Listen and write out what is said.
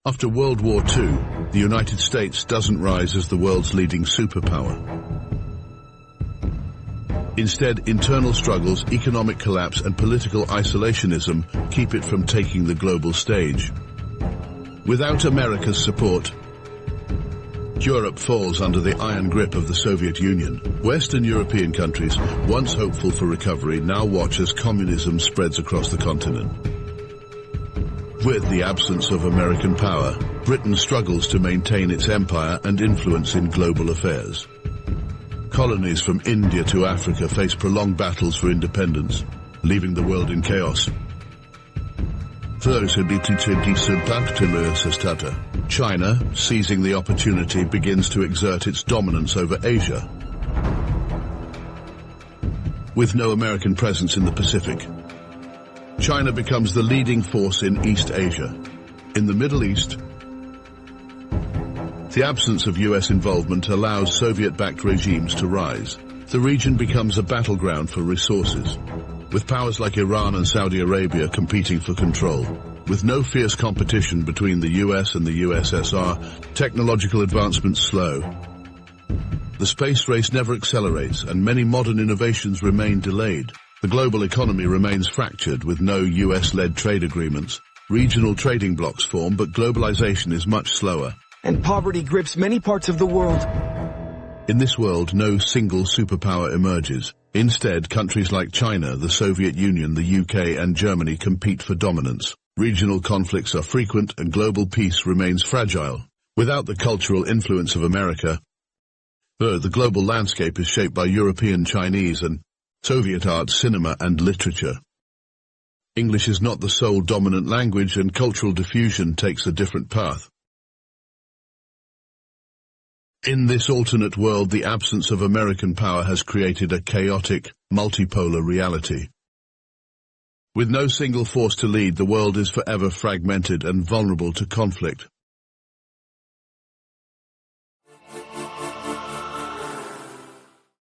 After World War II, the United States doesn't rise as the world's leading superpower. Instead, internal struggles, economic collapse, and political isolationism keep it from taking the global stage. Without America's support, Europe falls under the iron grip of the Soviet Union. Western European countries, once hopeful for recovery, now watch as communism spreads across the continent. With the absence of American power, Britain struggles to maintain its empire and influence in global affairs. Colonies from India to Africa face prolonged battles for independence, leaving the world in chaos. China, seizing the opportunity, begins to exert its dominance over Asia. With no American presence in the Pacific, China becomes the leading force in East Asia. In the Middle East, the absence of US involvement allows Soviet-backed regimes to rise. The region becomes a battleground for resources, with powers like Iran and Saudi Arabia competing for control. With no fierce competition between the US and the USSR, technological advancements slow. The space race never accelerates, and many modern innovations remain delayed. The global economy remains fractured with no US-led trade agreements. Regional trading blocs form, but globalization is much slower. And poverty grips many parts of the world. In this world, no single superpower emerges. Instead, countries like China, the Soviet Union, the UK, and Germany compete for dominance. Regional conflicts are frequent, and global peace remains fragile. Without the cultural influence of America, the global landscape is shaped by European, Chinese, and Soviet art, cinema, and literature. English is not the sole dominant language, and cultural diffusion takes a different path. In this alternate world, the absence of American power has created a chaotic, multipolar reality. With no single force to lead, the world is forever fragmented and vulnerable to conflict.